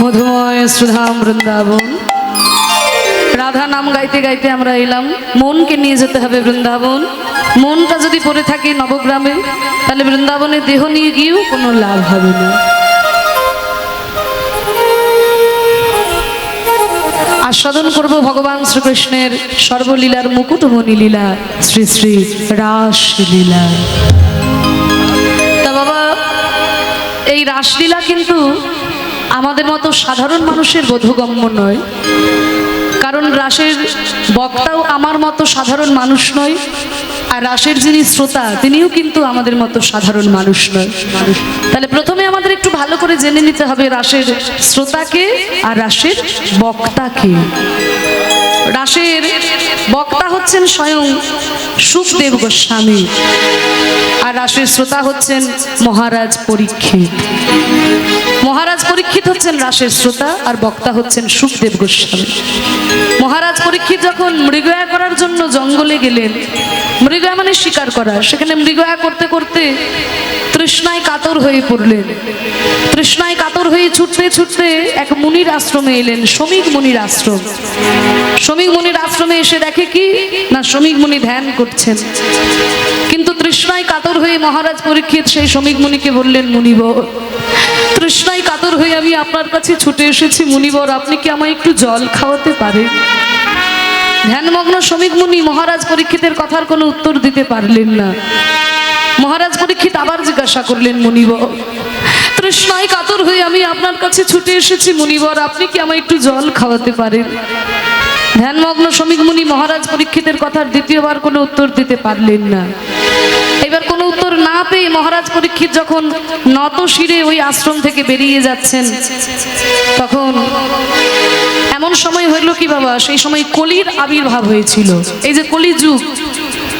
মধুময় সুধাম বৃন্দাবন। রাধা নাম গাইতে গাইতে আমরা এলাম, মনকে নিয়ে যেতে হবে বৃন্দাবন। মনটা যদি পড়ে থাকে নবগ্রামে, তাহলে বৃন্দাবনে দেহ নিয়ে গিয়েও কোনো লাভ হবে না। আস্বাদন করব ভগবান শ্রীকৃষ্ণের সর্বলীলার মুকুটমণি লীলা, শ্রী শ্রী রাসলীলা। তা বাবা, এই রাসলীলা কিন্তু আমাদের মতো সাধারণ মানুষের বোধগম্য নয়, কারণ রাসের বক্তাও আমার মতো সাধারণ মানুষ নয়, আর রাসের যিনি শ্রোতা তিনিও কিন্তু আমাদের মতো সাধারণ মানুষ নয়। তাহলে প্রথমে আমাদের একটু ভালো করে জেনে নিতে হবে রাসের শ্রোতাকে আর রাসের বক্তাকে। রাসের বক্তা হচ্ছেন স্বয়ং সুখদেব গোস্বামী, আর রাসের শ্রোতা হচ্ছেন মহারাজ পরীক্ষিত। মহারাজ পরীক্ষিত হচ্ছেন রাসের শ্রোতা, আর বক্তা হচ্ছেন সুখদেব গোস্বামী। মহারাজ পরীক্ষিত যখন মৃগয়া করার জন্য জঙ্গলে গেলেন, মৃগয়া মানে শিকার করা, সেখানে মৃগয়া করতে করতে তৃষ্ণায় কাতর হয়ে পড়লেন। তৃষ্ণায় কাতর হয়ে ছুটতে ছুটতে এক মুনির আশ্রমে এলেন, শ্রমিক মুনির আশ্রম। শ্রমিক মুনির আশ্রমে এসে দেখে কি না, শ্রমিক মুনি ধ্যান করছেন। কিন্তু তৃষ্ণায় কাতর হয়ে মহারাজ পরীক্ষিত সেই শ্রমিক মুনিকে বললেন, মুনিবর, তৃষ্ণায় কাতর হয়ে আমি আপনার কাছে ছুটে এসেছি, মুনিবর আপনি কি আমায় একটু জল খাওয়াতে পারেন? ধ্যানমগ্ন শ্রমিক মুনি মহারাজ পরীক্ষিতের কথার কোনো উত্তর দিতে পারলেন না। মহারাজ পরীক্ষিত আবার জিজ্ঞাসা করলেন, মুনিবর, তৃষ্ণায় কাতর হয়ে আমি আপনার কাছে ছুটে এসেছি, মুনিবর আপনি কি আমায় একটু জল খাওয়াতে পারেন? ধ্যানমগ্ন শ্রমিক মুনি মহারাজ পরীক্ষিতের কথার দ্বিতীয়বার কোনো উত্তর দিতে পারলেন না। এবার কোনো উত্তর না পেয়ে মহারাজ পরীক্ষিত যখন নত শিরে ওই আশ্রম থেকে বেরিয়ে যাচ্ছেন, তখন এমন সময় হইল কি বাবা, সেই সময় কলির আবির্ভাব হয়েছিল। এই যে কলি যুগ,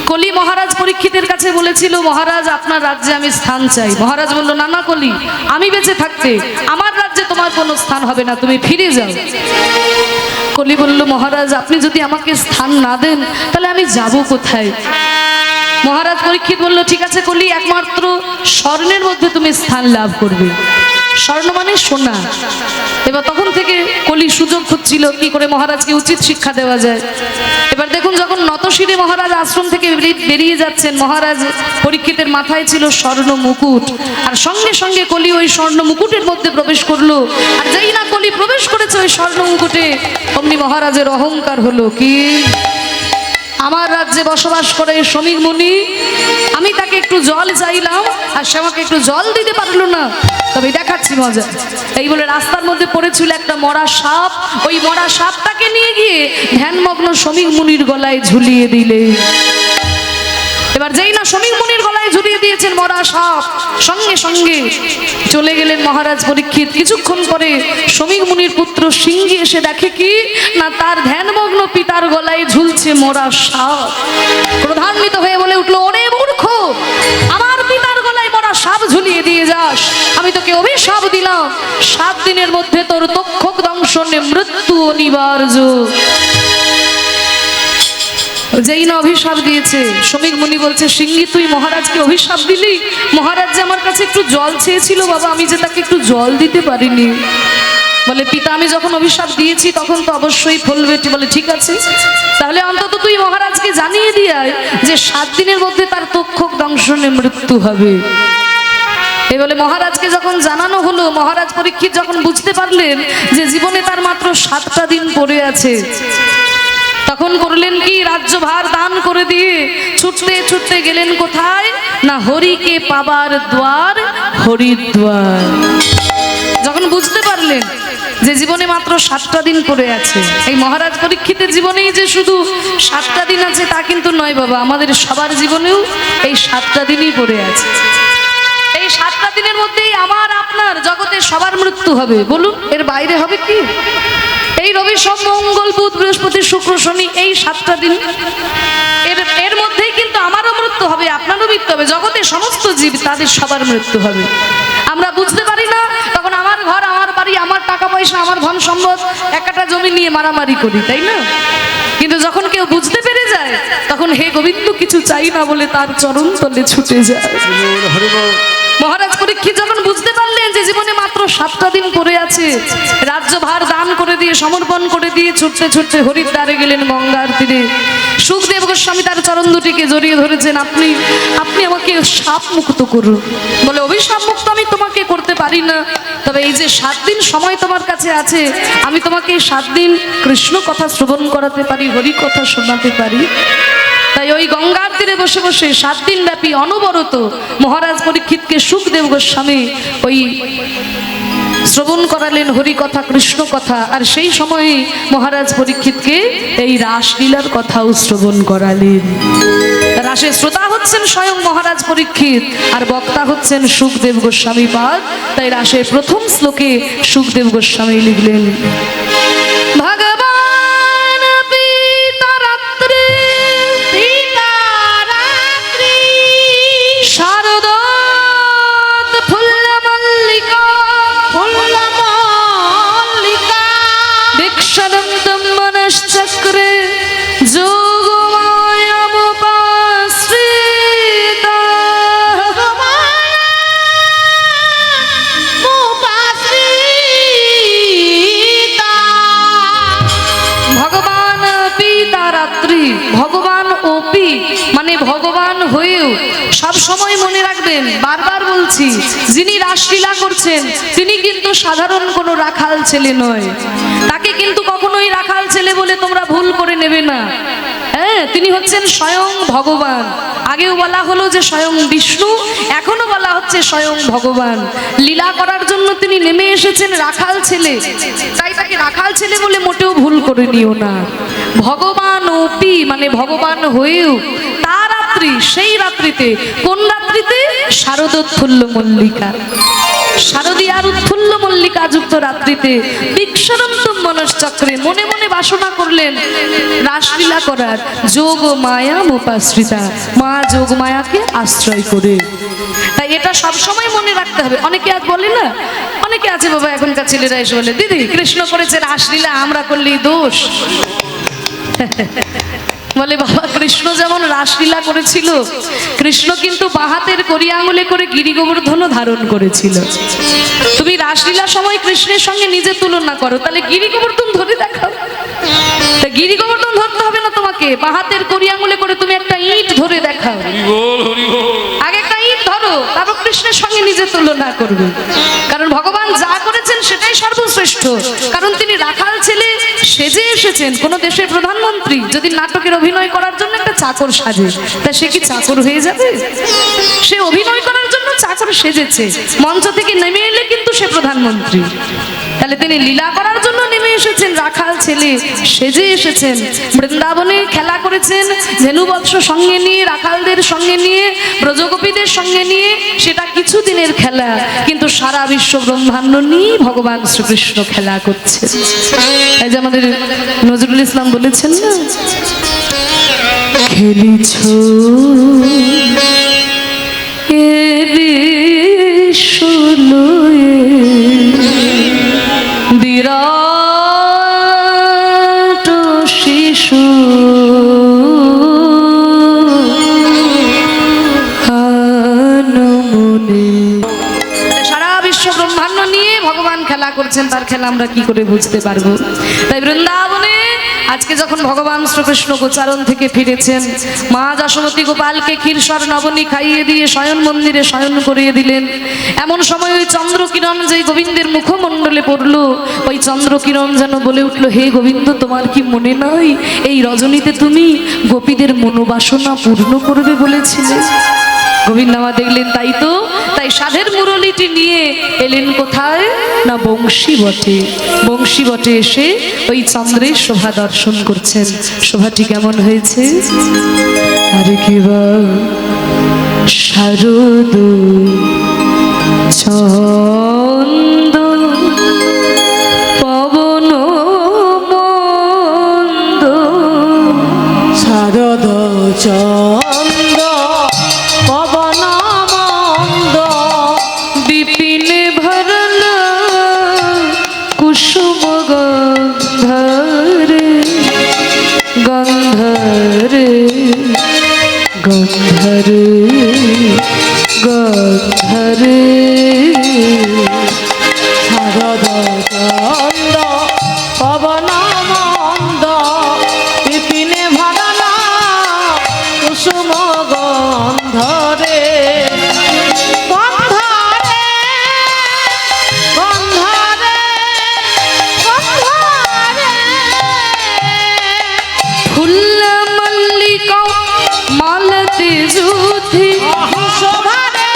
কলি মহারাজ পরীক্ষিতের কাছে বলেছিল, মহারাজ আপনার রাজ্যে আমি স্থান চাই। মহারাজ বলল, না না কলি, আমি বেঁচে থাকতে আমার রাজ্যে তোমার কোনো স্থান হবে না, তুমি ফিরে যাও। কলি বলল, মহারাজ আপনি যদি আমাকে স্থান না দেন তাহলে আমি যাব কোথায়? মহারাজ পরীক্ষিত বলল, ঠিক আছে কলি, একমাত্র স্বর্ণের মধ্যে তুমি স্থান লাভ করবে। স্বর্ণ মানে সোনা। এবার তখন থেকে কলি সুযোগ খুঁজছিল কি করে মহারাজকে উচিত শিক্ষা দেওয়া যায়। এবার দেখুন, যখন নতশিরে মহারাজ আশ্রম থেকে বেরিয়ে যাচ্ছেন, মহারাজ পরীক্ষিতের মাথায় ছিল স্বর্ণ মুকুট, আর সঙ্গে সঙ্গে কলি ওই স্বর্ণ মুকুটের মধ্যে প্রবেশ করলো। আর যেই না কলি প্রবেশ করেছে ওই স্বর্ণ মুকুটে, অমনি মহারাজের অহংকার হলো কি, আমার রাজ্যে বসবাস করে শ্রমিক মুনি, আমি তাকে একটু জল চাইলাম আর সে আমাকে একটু জল দিতে পারলো না, তবে দেখাচ্ছি মজা। এই বলে রাস্তার মধ্যে পড়েছিল একটা মরা সাপ, ওই মরা সাপটাকে নিয়ে গিয়ে ধ্যানমগ্ন শ্রমিক মুনির গলায় ঝুলিয়ে দিলে। এবার যেই না শ্রমিক মুনির গলায় ঝুলিয়ে দিয়েছেন মরা সাপ, সঙ্গে সঙ্গে চলে গেলেন মহারাজ পরীক্ষিত। কিছুক্ষণ পরে শ্রমিক মুনির পুত্র সিংহী এসে দেখে কি না, তার ধ্যানমগ্ন পিতার গলায় ঝুলছে মরা সাপ। ক্রোধান্বিত হয়ে বলে উঠলো, ওরে মূর্খ, আমার পিতার গলায় মরা সাপ ঝুলিয়ে দিয়ে যাস, আমি তোকে অভিশাপ দিলাম, 7 দিনের মধ্যে তোর তক্ষক দংশনে মৃত্যু অনিবার্য। যেই না অভিশাপ দিয়েছে, শ্রমিক মুনি বলছে, সিংহী তুই মহারাজকে অভিশাপ দিলি? মহারাজ যে আমার কাছে একটু জল চেয়েছিল বাবা, আমি যে তাকে একটু জল দিতে পারিনি। বলে, পিতা আমি যখন অভিশাপ দিয়েছি তখন তো অবশ্যই ফলবে। বলে, ঠিক আছে, তাহলে অন্তত তুই মহারাজকে জানিয়ে দিয়ে যে 7 দিনের মধ্যে তার তক্ষক দংশনে মৃত্যু হবে। এই বলে মহারাজকে যখন জানানো হলো, মহারাজ পরীক্ষিত যখন বুঝতে পারলেন যে জীবনে তার মাত্র 7টা দিন পড়ে আছে, তখন করলেন কি, রাজ্যভার দান করে দিয়ে ছুটতে ছুটতে গেলেন কোথায় না, হরিকে পাবার দ্বার হরিদ্বার। যখন বুঝতে পারলেন যে জীবনে মাত্র 7টা দিন পড়ে আছে, এই মহারাজ পরীক্ষিতের জীবনেই যে শুধু 7টা দিন আছে তা কিন্তু নয় বাবা, আমাদের সবার জীবনেও এই 7টা দিনই পড়ে আছে। এই 7টা দিনের মধ্যেই আমার আপনার জগতে সবার মৃত্যু হবে। বলুন, এর বাইরে হবে কি? এই রবি সোম মঙ্গল বুধ বৃহস্পতি শুক্র শনি, এই 7টা দিন, এর মধ্যেই কিন্তু আমারও মৃত্যু হবে, আপনারও মৃত্যু হবে, জগতে সমস্ত জীব তাদের সবার মৃত্যু হবে। আমরা বুঝতে পারি না, তখন আমার ঘর, আমার বাড়ি, আমার টাকা পয়সা, আমার ধন সম্পদ, একটা জমি নিয়ে মারামারি করি, তাই না? কিন্তু যখন কেউ বুঝতে পেরে যায়, তখন হে গোবিন্দ কিছু চাই না বলে তার চরণ তলে ছুটে যায়। মহারাজ পরীক্ষিত যখন বুঝতে পারলেন যে জীবনে মাত্র 7টা দিন পড়ে আছে, রাজ্যভার দান করে দিয়ে সমর্পণ করে দিয়ে ছুটতে ছুটতে হরিদ্বারে গেলেন গঙ্গার তীরে। সুখদেব গোস্বামী তার চরণ দুটিকে জড়িয়ে ধরেছেন, আপনি আমাকে সাপ মুক্ত করুন। বলে অভিশাপ মুক্ত আমি তোমাকে করতে পারি না, তবে এই যে 7 দিন সময় তোমার কাছে আছে, আমি তোমাকে 7 দিন কৃষ্ণ কথা শ্রবণ করাতে পারি, হরি কথা শোনাতে পারি। তাই ওই গঙ্গার তীরে বসে বসে 7 দিন ব্যাপী অনবরত মহারাজ পরীক্ষিতকে সুখদেব গোস্বামী ওই শ্রবণ করালেন হরি কথা, কৃষ্ণ কথা। আর সেই সময়ে মহারাজ পরীক্ষিতকে এই রাসলীলার কথাও শ্রবণ করালেন। রাসে শ্রোতা হচ্ছেন স্বয়ং মহারাজ পরীক্ষিত, আর বক্তা হচ্ছেন সুখদেব গোস্বামী পাদ। তাই রাসের প্রথম শ্লোকে সুখদেব গোস্বামী লিখলেন, চক্রে যোগমায়ামুপাশ্রিতা ভগবান পিতা রাত্রি। ভগবান ওপি মানে ভগবান হয়েও সব সময় মনে রাখবেন, বারবার বলছি, যিনি রাসলীলা করছেন তিনি কিন্তু সাধারণ কোনো রাখাল ছেলে নয়। তাকে কিন্তু কখনোই রাখাল ছেলে বলে তোমরা ভুল করে নেবে না। হ্যাঁ, তিনি হচ্ছেন স্বয়ং ভগবান। আগেও বলা হলো যে স্বয়ং বিষ্ণু, এখনো বলা হচ্ছে স্বয়ং ভগবান। লীলা করার জন্য তিনি নেমে এসেছেন রাখাল ছেলে, তাই তাকে রাখাল ছেলে বলে মোটেও ভুল করে নিও না। ভগবান ওপি মানে ভগবান হয়েও তার রাত্রি, সেই রাত্রিতে, কোন রাত্রিতে? শারদোৎফুল্ল মল্লিকা, শারদীয়ার উৎফুল্ল মল্লিকা যুক্ত রাত্রিতে দীক্ষানন্দম মনশ্চক্রে মনে মনে বাসনা করলেন রাসলীলা করার। যোগ মায়া মোপাশ্রিতা, মা যোগ মায়াকে আশ্রয় করে। তাই এটা সব সময় মনে রাখতে হবে। অনেকে আজ বলে না, অনেকে আছে বাবা এখনকার ছেলেরা এসে বলে, দিদি কৃষ্ণ করেছে রাসলীলা, আমরা করলেই দোষ। বলে বাবা, কৃষ্ণ যেমন রাসলীলা করেছিল, কৃষ্ণ কিন্তু বাহাতের করি আঙুলে করে গিরি গোবর্ধনও ধারণ করেছিল। তুমি রাসলীলার সময় কৃষ্ণের সঙ্গে নিজে তুলনা করো, তাহলে গিরি গোবর্ধন ধরে দেখাও। তা গিরি গোবর্ধন ধরতে হবে না তোমাকে, বাহাতের করি আঙুলে করে তুমি একটা ইট ধরে দেখাও। আগে একটা ইট ধরো, তারপর কৃষ্ণের সঙ্গে নিজে তুলনা করবে। কারণ ভগবান যা করেছেন সেটাই সর্বশ্রেষ্ঠ। কারণ তিনি রাখাল ছেলে সেজে এসেছেন। কোন দেশের প্রধানমন্ত্রী যদি নাটকের অভিনয় করার জন্য একটা চাকর সাজে, তা সে কি চাকর হয়ে যাবে? সে অভিনয় করার জন্য চাকর সেজেছে, মঞ্চ থেকে নেমে এলে কিন্তু সে প্রধানমন্ত্রী। তাহলে তিনি লীলা করার জন্য নেমে এসেছেন, রাখাল ছেলে সেজে এসেছেন। বৃন্দাবনে খেলা করেছেন ধেনুবৎস সঙ্গে নিয়ে, রাখালদের সঙ্গে নিয়ে, ব্রজগোপীদের সঙ্গে নিয়ে। সেটা কিছুদিনের খেলা, কিন্তু সারা বিশ্ব ব্রহ্মাণ্ড নিয়ে ভগবান শ্রীকৃষ্ণ খেলা করছেন। এই যে আমাদের নজরুল ইসলাম বলেছেন না, খেলিছ এ বিশ্বলয়ে বিরাট শিশু সারা বিশ্ব ব্রহ্মাণ্ড নিয়ে ভগবান খেলা করছেন। তার খেলা আমরা কি করে বুঝতে পারবো? তাই বৃন্দাবনে আজকে যখন ভগবান শ্রীকৃষ্ণ গোচারণ থেকে ফিরেছেন, মা যশোমতী গোপালকে ক্ষীরসর নবনী খাইয়ে দিয়ে শয়ন মন্দিরে শয়ন করিয়ে দিলেন। এমন সময় ওই চন্দ্রকিরণ যে গোবিন্দের মুখমণ্ডলে পড়ল, ওই চন্দ্রকিরণ যেন বলে উঠল, হে গোবিন্দ, তোমার কি মনে নয় এই রজনীতে তুমি গোপীদের মনোবাসনা পূর্ণ করবে বলেছিলে? গোবিন্দ মা দেখলেন তাই তো, তাই সাধের মুরলিটি নিয়ে এলেন কোথায় না বংশী বটে। বংশী বটে এসে ওই চন্দ্রের শোভা দর্শন করছেন। শোভাটি কেমন হয়েছে? আরে কিবা শারদ ছন্দ পবন মন্দ, শারদ চন্দ পবন মন্দ, বিপিন ভরল কুসুম গন্ধরে গন্ধরে গন্ধরে গন্ধরে ছন্দ পবন মন্দ বিপিনে ভরলা কুসুম গন্ধ রে গন্ধ রে গন্ধ রে গন্ধ রে ফুল্ল মল্লিকা মালতি যুথি শোভা রে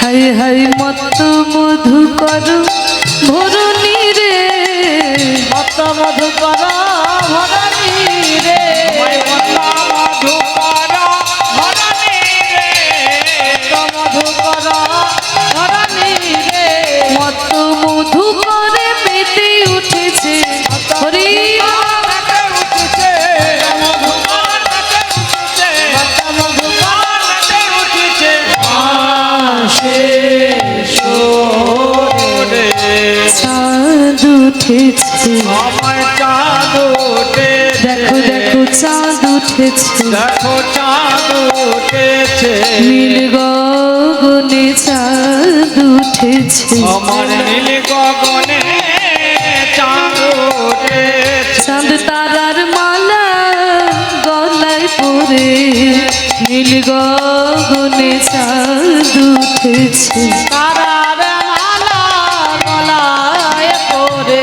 হাই হাই মত মধু করু ভরুনি রে মত মধুকর ভরণী রে মত মধুকর ভরণী রে মত মধু করে পেতে উঠেছে হরি চাঁদ উঠেছে দেখো দেখো চাঁদ উঠেছে নীল গগনে চাঁদ উঠেছে চাঁদ তারার মালা গলায় পরে নীল গগনে চাঁদ উঠেছে তারার মালা গলায় পরে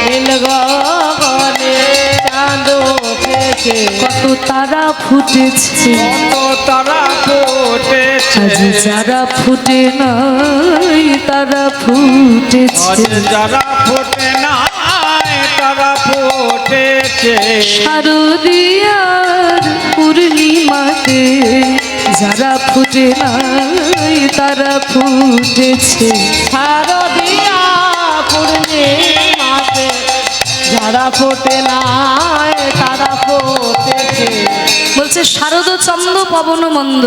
নীল গগনে চাঁদ উঠেছে কত তারা ফুটেছে আজ যারা ফুটে নাই তারা ফুটেছে যারা ফোটে না তারা ফোটেছে শারদীয়ার পূর্ণিমাতে যারা ফুটে নাই তারা ফুটেছে শারদিয়া পূর্ণিমাতে যারা ফোটে নাই তারা ফোটেছে বলছে শারদ চন্দ্র পবন মন্দ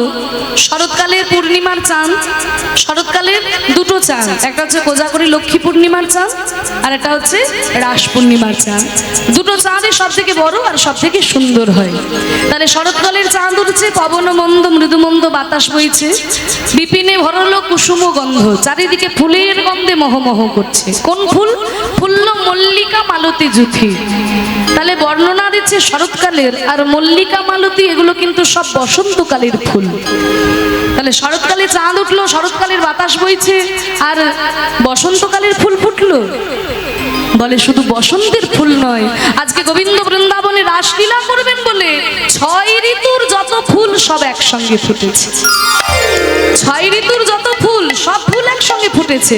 শরৎকালের পূর্ণিমার চাঁদ শরৎকালের দুটো চাঁদ একটা হচ্ছে কোজাগরী লক্ষ্মী পূর্ণিমার চাঁদ আর একটা হচ্ছে রাস পূর্ণিমার চাঁদ দুটো চাঁদই সব থেকে বড় আর সব থেকে সুন্দর হয় তাহলে শরৎকালের চাঁদ উঠছে পবন মন্দ মৃদুমন্দ বাতাস বইছে বিপিনে ভরলো কুসুম গন্ধ চারিদিকে ফুলের গন্ধে মহমহ করছে কোন ফুল ফুল্ল মল্লিকা মালতী যুথি তাহলে বর্ণনা দিচ্ছে শরৎকালের আর মল্লিকা মালতী এগুলো কিন্তু সব বসন্তকালের ফুল তাহলে শরৎকালে চাঁদ উঠলো শরৎকালের বাতাস বইছে আর বসন্তকালের ফুল ফুটলো বলে শুধু বসন্তের ফুল নয় আজকে গোবিন্দ বৃন্দাবনে রাসলীলা করবেন বলে 6 ঋতুর যত ফুল সব একসঙ্গে ফুটেছে 6 ঋতুর যত ফুল সব ফুল একসঙ্গে ফুটেছে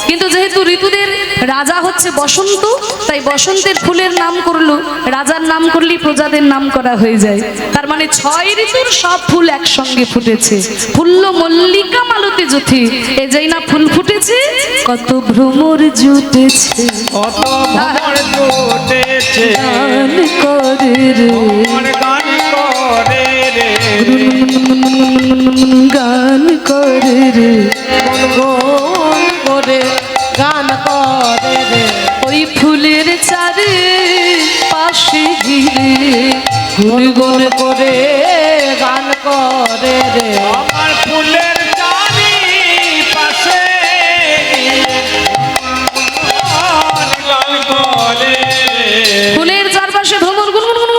কিন্তু যেহেতু ঋতুদের রাজা হচ্ছে বসন্ত তাই বসন্তের ফুলের নাম করলো রাজার নাম করলেই প্রজাদের নাম করা হয়ে যায় তার মানে 6 ঋতুর সব ফুল একসঙ্গে ফুটেছে ফুল্ল মল্লিকা মালতী যুথি এই যেই না ফুল ফুটেছে কত ভ্রমর জুটেছে কত ভ্রমর জুটেছে গান করে রে গান করে রে গান করে রে গুনগুন করে গান করে রে ওই ফুলের চারে পাশে ঘিরে গুনগুন করে গান করে রে আমার ফুলের চারি পাশে গান করে রে ফুলের চারপাশে ভ্রমর গুনগুন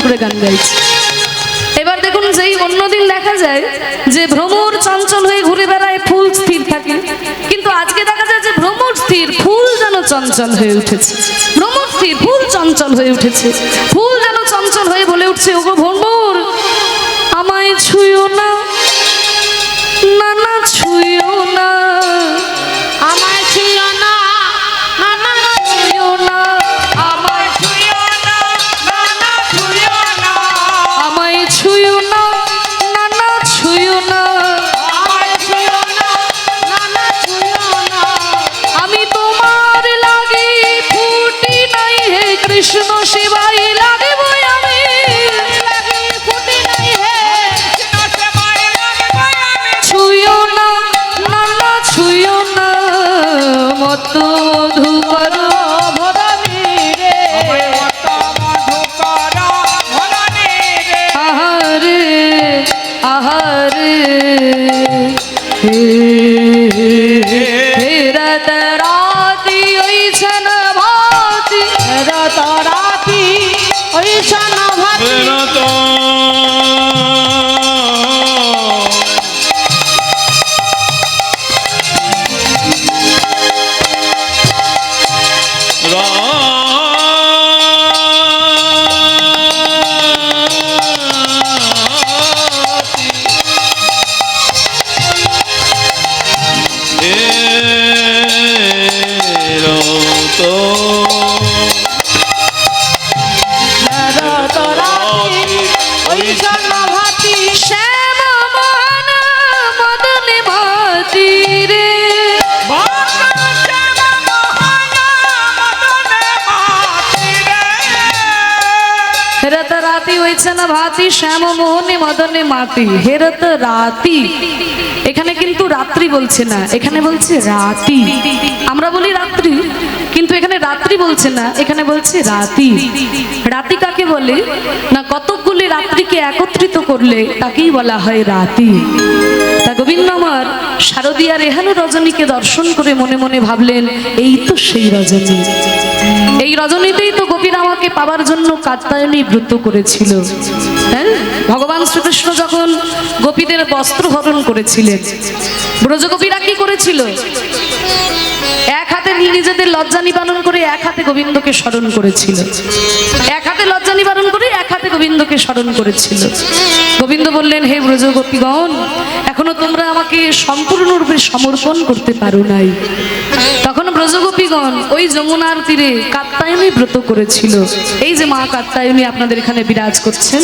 করে গান গাইছে এবার দেখুন যেই অন্যদিন দেখা যায় যে ভ্রমর চঞ্চল হয়ে ঘুরে বেড়ায় ফুল স্থির থাকে কিন্তু আজকে দেখা যায় যে ভ্রমর স্থির ফুল যেন চঞ্চল হয়ে উঠেছে ভ্রমর স্থির ফুল চঞ্চল হয়ে উঠেছে ফুল যেন চঞ্চল হয়ে বলে উঠছে ওগো ভ্রমর আমায় ছুঁয়ো না না না ছুঁয়ো না মধুকর ভরণী রে কত মধুকর ভরণী রে আহারে আহারে হেরত রাতি ওইছন ভাতি রত রাতি ঐশন ভাতি রত রত রাতি ঐশন ভাতি শ্যাম মোহন মদন মতি রে হেরত রাতি হয়েছেন ভাতি শ্যাম মোহনে মদনে মাতি হেরত রাতি এখানে কিন্তু রাত্রি বলছে না, এখানে বলছে রাতি। আমরা বলি রাত্রি, কিন্তু এখানে রাত্রি বলছে না, এখানে বলছে রাতি। রাতি কাকে বলে না, কতকগুলি রাত্রিকে একত্রিত করলে তাকেই বলা হয় রাতি। তা গোবিন্দ আমার শারদীয়ার এহেন রজনীকে দর্শন করে মনে মনে ভাবলেন, এই তো সেই রজনী, এই রজনীতেই তো গোপীরা আমাকে পাওয়ার জন্য কাত্যায়নী ব্রত করেছিল। হ্যাঁ, ভগবান শ্রীকৃষ্ণ যখন গোপীদের বস্ত্র হরণ করেছিলেন, ব্রজগোপীরা কি করেছিল? এক হাতে নিজেদের লজ্জা নিবারণ করে এক হাতে গোবিন্দকে স্মরণ করেছিল, এক হাতে লজ্জা নিবারণ করে এক হাতে গোবিন্দকে স্মরণ করেছিল। গোবিন্দ বললেন, হে ব্রজগোপীগণ, এখনো তোমরা আমাকে সম্পূর্ণরূপে সমর্পণ করতে পারো নাই। তখন ব্রজগোপীগণ ওই যমুনার তীরে কাত্যায়নী ব্রত করেছিল। এই যে মা কাত্যায়নী আপনাদের এখানে বিরাজ করছেন,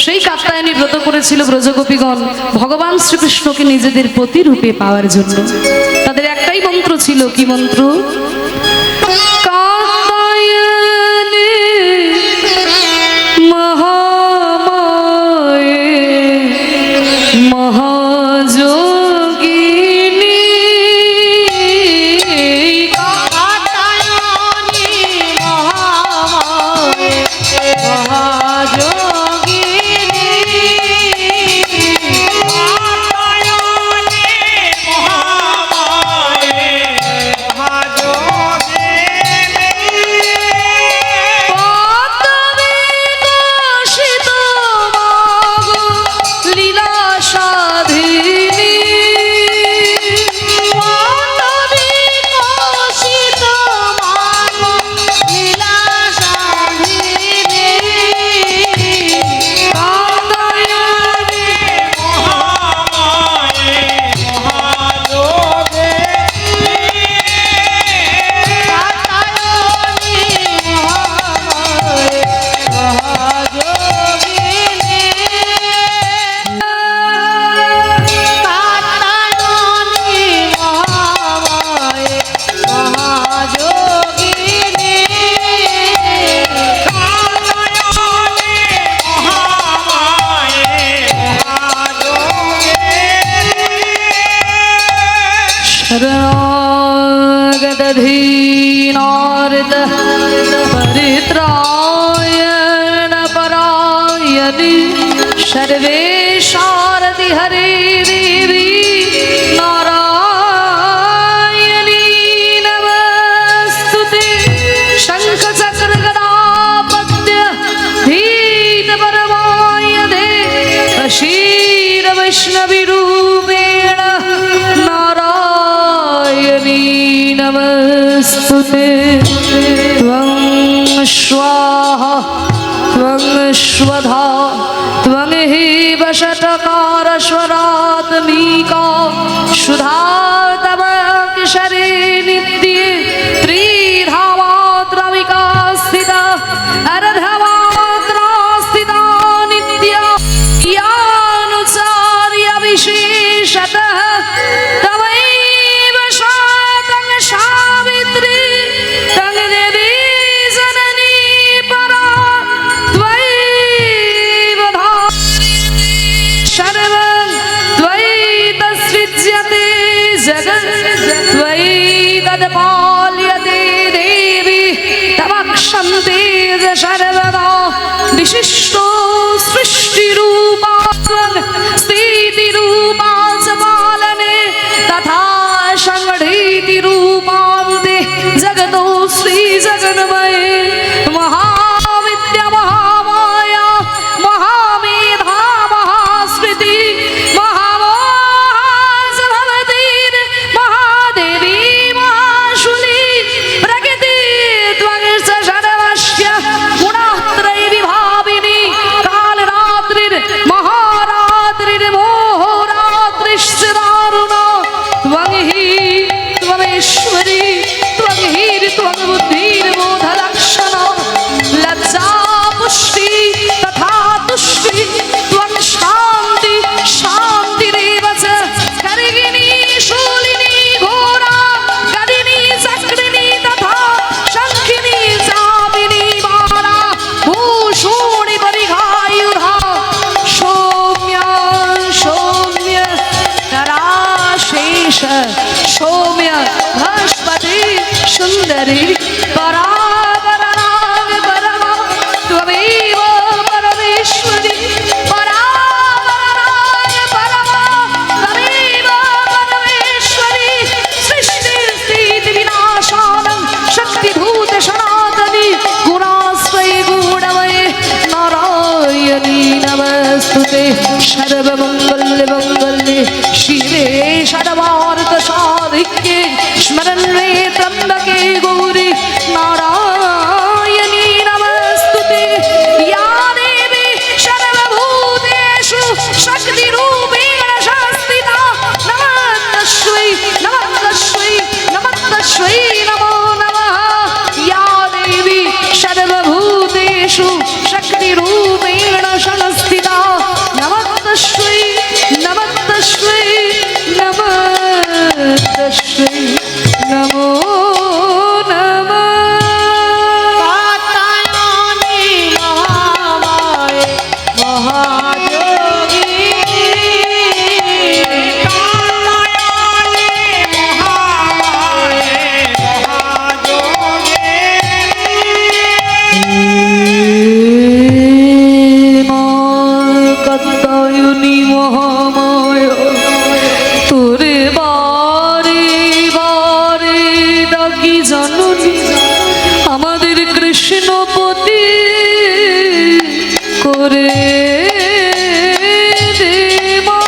সেই কাত্যায়নী ব্রত করেছিল ব্রজগোপীগণ ভগবান শ্রীকৃষ্ণকে নিজেদের প্রতিরূপে পাওয়ার জন্য। তাদের একটাই মন্ত্র ছিল, কি মন্ত্র? কাত্যায়নী মহামায়ে মহাযোগিনী কাত্যায়নী মহামায়ে মহাযোগিনী পদ্মবিকশিত মগ লীলা সাধিনী পদ্মবিকশিত মগ লীলা সাধিনী কাত্যায়নী কাত্যায়নী মহামায়ে মহাযোগিনী কাত্যায়নী মহামায়ে মহাযোগিনী शरणागतधीनार्त परित्रायण परायणि सर्वे शारदि हरे देवी नारायणी नमस्तुते। शंख चक्र गदा पद्य धीत परमायधे शीर वैष्णवी रूपेण नारायणी नमस्तुते। त्वं स्वाहा त्वं स्वधा त्वं हि वषट्कार स्वरात्मिका सुधा तव किशरे नित्ये त्रिधामात्रमिका स्थिता अर्धमात्रा स्थिता नित्या यानुचार्य विशेषतः तवैव शातं सावित्री तं देवी जननी परा त्वयैव धार्यते सर्वं त्वयि तत्सृज्यते जगत् त्वयि तद् সর্বদা বিশিষ্ট সৃষ্টিরূপাত্মং স্থিতিরূপাচ পালনে তথা সংগঠিতিরূপান্তে জগতো শ্রী জগন্ময়ে মহাবিদ্যা মহামায়া মহামেধা মহাস্মৃতি মহামহাভবতীর মহাদেবী মহাশুলি প্রকৃতি ত্বংস সর্বস্য গুণাত্রয় বিভাবিনী কালরাত্রির মহারাত্রির মোহরাত্রিশ্চ দারুণা ত্বং হি ত্বমেশ্বরী ত্বং হির ত্বং বুদ্ধির বোধলক্ষণ লজ্জা পুষ্টি তথা তুষ্টি ত্বং শান্তি শান্তিরেব চ করিণী শূলিনী ঘোরা গদিনী চক্রিণী তথা শঙ্খিনী চাপিনী বালা ভূষণি পরিঘায়ুধা সৌম্য সৌম্য कराशेष सौम्य भास्पति सुंदरी परावरणाग परमा त्वमेव परमेश्वरी परावरणाग परमा त्वमेव परमेश्वरी सृष्टि स्थिति विनाशानं शक्तिभूत सनातनी गुणाश्रय गुणमये नारायणी नमस्तुते सर्वमंगल्य मंगल्ये शिवे सर्वार्थ साधिके स्मरणे त्र्यंबके गौरी नारायणी नमस्तुते या देवी सर्वभूतेषु शक्तिरूपेण संस्थिता नमस्तस्यै नमस्तस्यै नमस्तस्यै नमो नमः या देवी सर्वभूतेषु शक्तिरूपेण संस्थिता नमस्तस्यै नमस्तस्यै नमस्तस्यै नमो नमः कात्यायनी महामाये महायोगिनी कात्यायनी महामाये महायोगिनी মা কাত্যায়নী মহামায়া তোরে বারে বারে ডাকি জননী আমাদের কৃষ্ণপতি করে দে মা।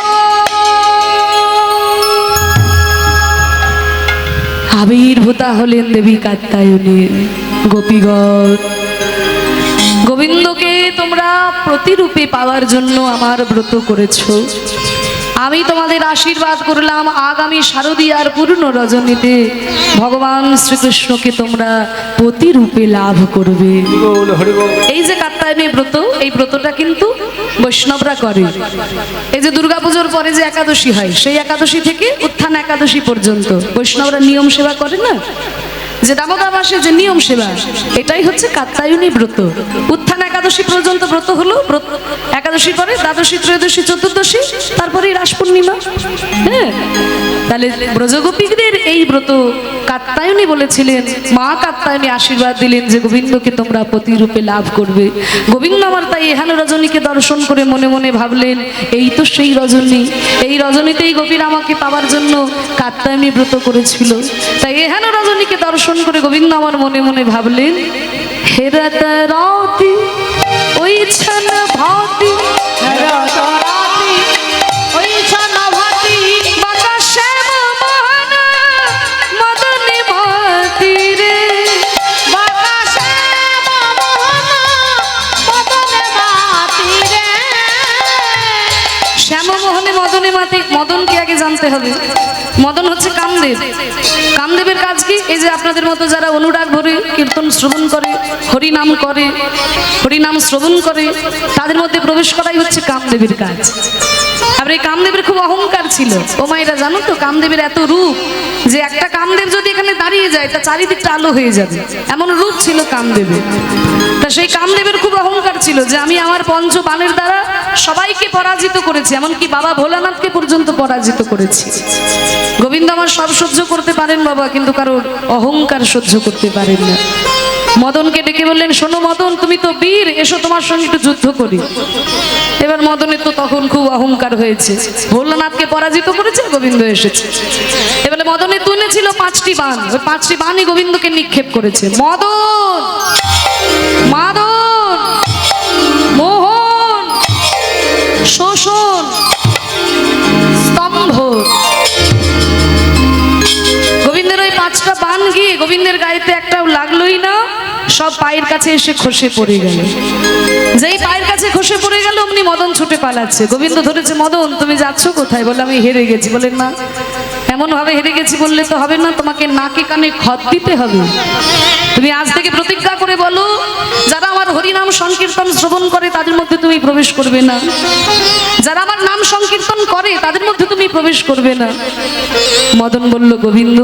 আবির্ভূতা হলেন দেবী কাত্যায়নীর গোপীগণ। গোবিন্দকে তোমরা প্রতিরূপে পাওয়ার জন্য আমার ব্রত করেছো। আমি তোমাদের আশীর্বাদ করলাম আগামী শারদীয়ার পূর্ণ রজনীতে ভগবান শ্রীকৃষ্ণকে তোমরা প্রতিরূপে লাভ করবে। বল হরি বল। এই যে কাত্যায়নী ব্রত, এই ব্রতটা কিন্তু বৈষ্ণবরা করে। এই যে দুর্গাপুজোর পরে যে একাদশী হয়, সেই একাদশী থেকে উত্থান একাদশী পর্যন্ত বৈষ্ণবরা নিয়ম সেবা করে না, যে দামোদর মাসে যে নিয়ম সেবা, এটাই হচ্ছে কাত্যায়নী ব্রত। উত্থান একাদশী পর্যন্ত ব্রত হলো, একাদশী পরে দ্বাদশী ত্রয়োদশী চতুর্দশী, তারপরে রাস পূর্ণিমা। হ্যাঁ, তাহলে ব্রজগোপীদের এই ব্রত কাত্যায়নী বলেছিলেন। মা কাত্যায়নী আশীর্বাদ দিলেন যে গোবিন্দকে তোমরা প্রতিরূপে লাভ করবে। গোবিন্দ আমার তাই এহেন রজনীকে দর্শন করে মনে মনে ভাবলেন, এই তো সেই রজনী, এই রজনীতেই গোপীরা আমাকে পাওয়ার জন্য কাত্যায়নী ব্রত করেছিল। তাই এহেন রজনীকে দর্শন করে গোবিন্দ আমার মনে মনে ভাবলেন, হেরাত রাতি ওই ছান ভাতি রাতি ওই ছনভাতি বাঁকা শ্যাম মোহন মদনী মাতি রে। বাঁকা শ্যাম মোহন মদনে মাতি রে। শ্যামমোহনে মদনে মাতি। মদনকে আগে জানতে হবে। মদন হচ্ছে কামদেব। কামদেবের কাজ কি? এই যে আপনাদের মতো যারা অনুরাগ ভরে কীর্তন শ্রবণ করে, হরিনাম করে, হরিনাম শ্রবণ করে, তাদের মধ্যে প্রবেশ করাই হচ্ছে কামদেবের কাজ। আর এই কামদেবের খুব অহংকার ছিল। ও মায়েরা জানো তো, কামদেবের এত রূপ যে একটা কামদেব যদি এখানে দাঁড়িয়ে যায় তা চারিদিকটা আলো হয়ে যাবে, এমন রূপ ছিল কামদেবের। তা সেই কামদেবের খুব অহংকার ছিল যে আমি আমার পঞ্চবাণের দ্বারা সবাইকে পরাজিত করেছি, এমনকি বাবা ভোলানাথকে পর্যন্ত পরাজিত করেছি। গোবিন্দ আমার সব সহ্য করতে পারেন বাবা, কিন্তু কারোর অহংকার সহ্য করতে পারেন না। মদনকে ডেকে বললেন, শোনো মদন, তুমি তো বীর, এসো তোমার সঙ্গে একটু যুদ্ধ করি। এবার মদনের তো তখন খুব অহংকার হয়েছে, ভোলানাথকে পরাজিত করেছে, গোবিন্দ এসেছে। এবারে মদনে তুলেছিল 5টি বাণ, ওই 5টি বাণই গোবিন্দকে নিক্ষেপ করেছে। মদন, মাদন, মোহন, শোষণ, স্তম্ভ। গোবিন্দের ওই 5টা বাণ গিয়ে গোবিন্দের গায়েতে একটাও লাগলোই না, সব পায়ের কাছে এসে খসে পড়ে গেল। যেই পায়ের কাছে খসে পড়ে গেল অমনি মদন ছুটে পালাচ্ছে। গোবিন্দ ধরেছে, মদন তুমি যাচ্ছ কোথায়? বলে আমি হেরে গেছি। বলেন না, এমন ভাবে হেরে গেছি বললে তো হবে না, তোমাকে নাকে কানে খত দিতে হবে। তুমি আজ থেকে প্রতিজ্ঞা করে বলো, যারা আমার হরিনাম সংকীর্তন শ্রবণ করে তাদের মধ্যে তুমি প্রবেশ করবে না, যারা আমার নাম সংকীর্তন করে তাদের মধ্যে তুমি প্রবেশ করবে না। মদন বলল, গোবিন্দ,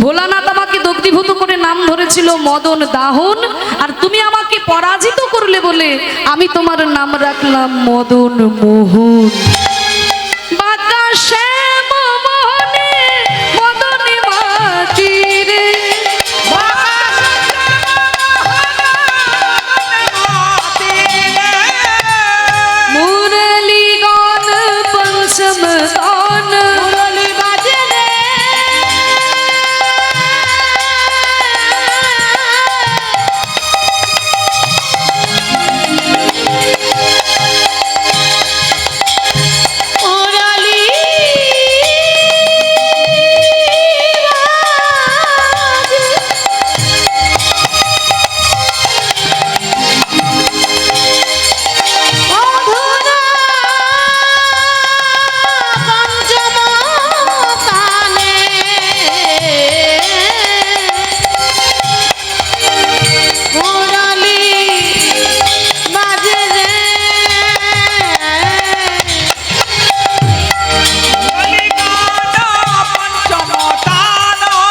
ভোলানাথ আমাকে দগ্ধীভূত করে নাম ধরেছিল মদন দাহন, আর তুমি আমাকে পরাজিত করলে বলে আমি তোমার নাম রাখলাম মদন মোহন। বাঁকা শ্যাম মোহনে মদনে মাতিরে, মুরলী গান পঞ্চম তান, মুরলী বাজে রে, মুরলী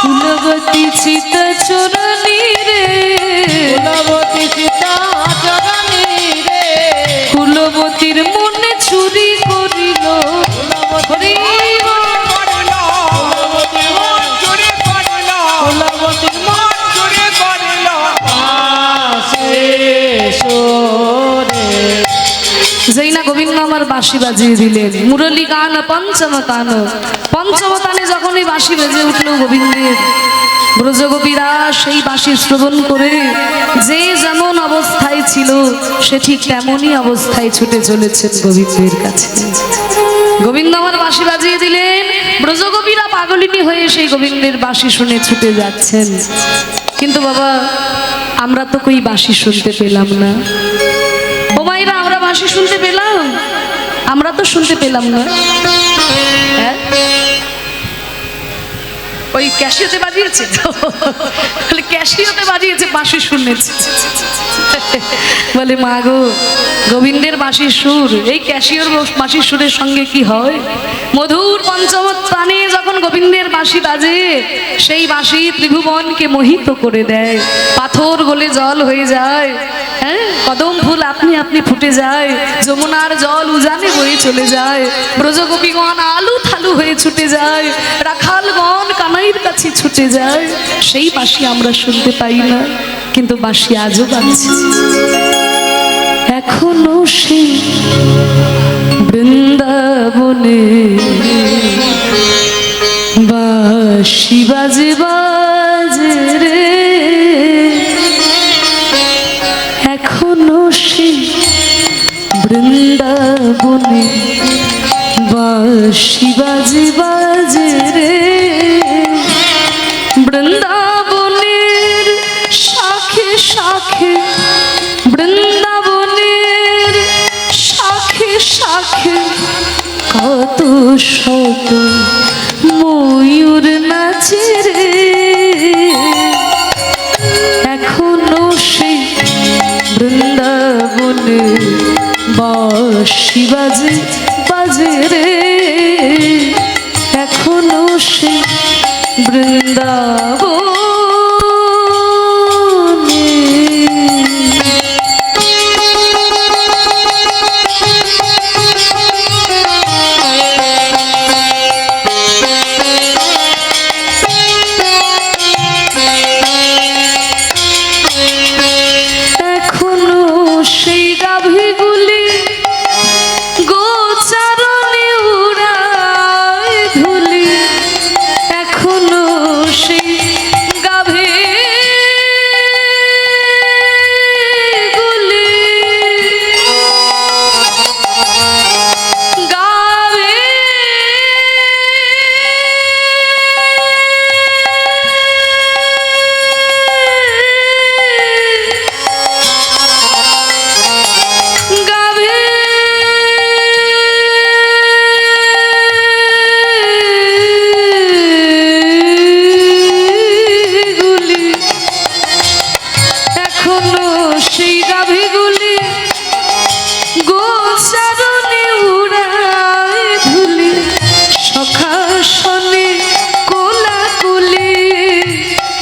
কুলবতী চিত চরণী রে, কুলবতীর মনে চুরি করিল, হরি যেই না গোবিন্দ আমার বাঁশি বাজিয়ে দিলেন, মুরলী গান পঞ্চম তান, পঞ্চম তানে যখন এই বাঁশি বেজে উঠল গোবিন্দের, ব্রজগোপীরা সেই বাঁশি শ্রবণ করে যে যেমন অবস্থায় ছিল সে ঠিক তেমনই অবস্থায় ছুটে চলেছেন গোবিন্দের কাছে। গোবিন্দ আমার বাঁশি বাজিয়ে দিলেন, ব্রজগোপীরা পাগলিনী হয়ে সেই গোবিন্দের বাঁশি শুনে ছুটে যাচ্ছেন। কিন্তু বাবা, আমরা তো কই বাঁশি শুনতে পেলাম না। ও মায়েরা, আমরা বাঁশি শুনতে পেলাম? আমরা তো শুনতে পেলাম না। হ্যাঁ, ওই ক্যাশিওতে বাজিয়েছে, ক্যাশিওতে বাজিয়েছে, বাঁশি শুনেছে। বলে, মা গো, গোবিন্দের বাঁশির সুর এই ক্যাশিওর বাঁশির সুরের সঙ্গে কি হয়? মধুর পঞ্চম তানে যখন গোবিন্দের বাঁশি বাজে, সেই বাঁশি ত্রিভুবনকে মোহিত করে দেয়, পাথর গলে জল হয়ে যায়। হ্যাঁ, কদম ফুল আপনি আপনি ফুটে যায়, যমুনার জল উজানে বয়ে চলে যায়, ব্রজগোপীগণ আলু থালু হয়ে ছুটে যায়, রাখালগণ কানাইয়ের কাছে ছুটে যায়। সেই বাঁশি আমরা শুনতে পাই না, কিন্তু বাঁশি আজও বাজছে। এখনো সেই বৃন্দাবনে বাঁশি বাজে বাজে রে, এখনো সেই বৃন্দাবনে বাঁশি বাজে বাজে রে, বৃন্দাবনের শাখে শাখে, বৃন্দাবনের শাখে শাখে কত শত ময়ূর নাচে রে, এখনো সেই বৃন্দাবনে বাঁশি বাজে বাজে রে, এখনো সেই বৃন্দাবনে।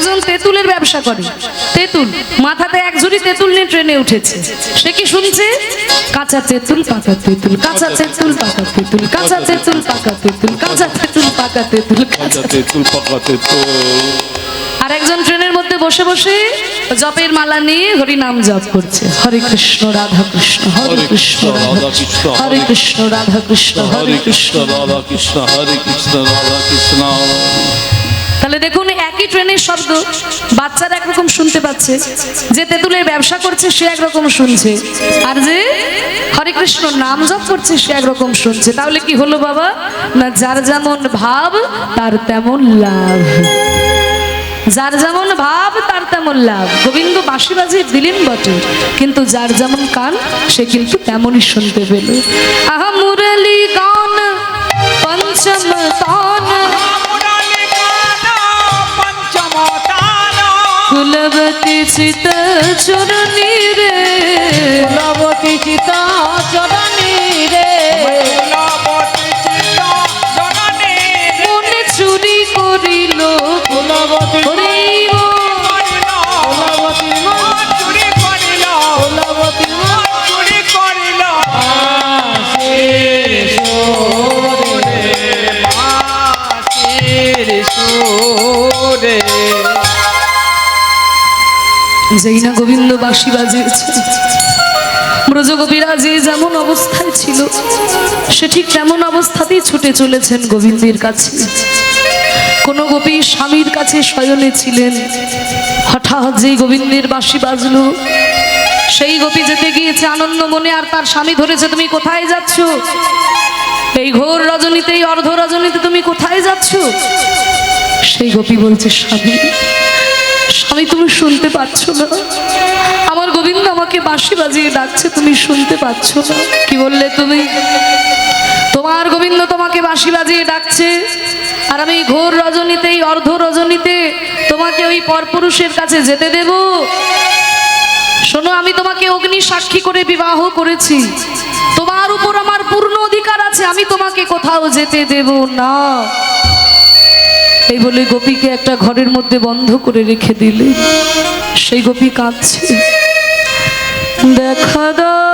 একজন তেঁতুলের ব্যবসা করে, তেঁতুল মাথাতে এক ঝুড়ি তেঁতুল নিয়ে ট্রেনে উঠেছে। সে কি শুনছে? কাঁচা তেঁতুল পাকা তেঁতুল, কাঁচা তেঁতুল পাকা তেঁতুল, কাঁচা তেঁতুল পাকা তেঁতুল, কাঁচা তেঁতুল পাকা তেঁতুল, কাঁচা তেঁতুল পাকা তেঁতুল। আর একজন ট্রেনের মধ্যে বসে বসে জপের মালা নিয়ে হরি নাম জপ করছে। হরে কৃষ্ণ রাধা কৃষ্ণ, হরে কৃষ্ণ রাধা কৃষ্ণ, হরে কৃষ্ণ রাধা কৃষ্ণ, হরে কৃষ্ণ রাধা কৃষ্ণ, হরে কৃষ্ণ রাধা কৃষ্ণ। তাহলে দেখুন একই ট্রেনের শব্দ বাচ্চারা একরকম শুনতে পাচ্ছে, যে তেঁতুলের ব্যবসা করছে সে একরকম শুনছে, আর যে হরে কৃষ্ণ নাম জপ করছে সে একরকম শুনছে। তাহলে কি হলো বাবা? না যার যেমন ভাব তার তেমন লাভ, যার যেমন ভাব তার তেমন লাভ। গোবিন্দ বাঁশি বাজিয়ে দিলেন বটে, কিন্তু যার যেমন কান সে কিন্তু তেমনই শুনতে পেল। আহা মুরলী গান পঞ্চম তান, কুলবতী চিত চরণী রে, কুলবতী চিত চরণী রে, মনে চুরি করিল কুলবতী হরিব, কুলবতী কুলবতী যেই না গোবিন্দ বাঁশি বাজিয়েছে, ব্রজগোপীরা যে যেমন অবস্থায় ছিল সে ঠিক তেমন অবস্থাতেই ছুটে চলেছেন গোবিন্দের কাছে। কোন গোপী স্বামীর কাছে শয়নে ছিলেন, হঠাৎ যেই গোবিন্দের বাঁশি বাজলো সেই গোপী যেতে গিয়েছে আনন্দ মনে, আর তার স্বামী ধরেছে, তুমি কোথায় যাচ্ছ? এই ঘোর রজনীতে, এই অর্ধ রজনীতে তুমি কোথায় যাচ্ছ? সেই গোপী বলছে, স্বামী স্বামী তুমি শুনতে পাচ্ছ না? আমার গোবিন্দ আমাকে বাঁশি বাজিয়ে ডাকছে, তুমি শুনতে পাচ্ছ না? কি বললে তুমি? তোমার গোবিন্দ তোমাকে বাঁশি বাজিয়ে ডাকছে, আর আমি ঘোর রজনীতে, এই অর্ধ রজনীতে তোমাকে ওই পরপুরুষের কাছে যেতে দেব? শোনো, আমি তোমাকে অগ্নি সাক্ষী করে বিবাহ করেছি, তোমার উপর আমার পূর্ণ অধিকার আছে, আমি তোমাকে কোথাও যেতে দেব না। এই বলে গোপীকে একটা ঘরের মধ্যে বন্ধ করে রেখে দিলে। সেই গোপী কাঁদছে, দেখা দাও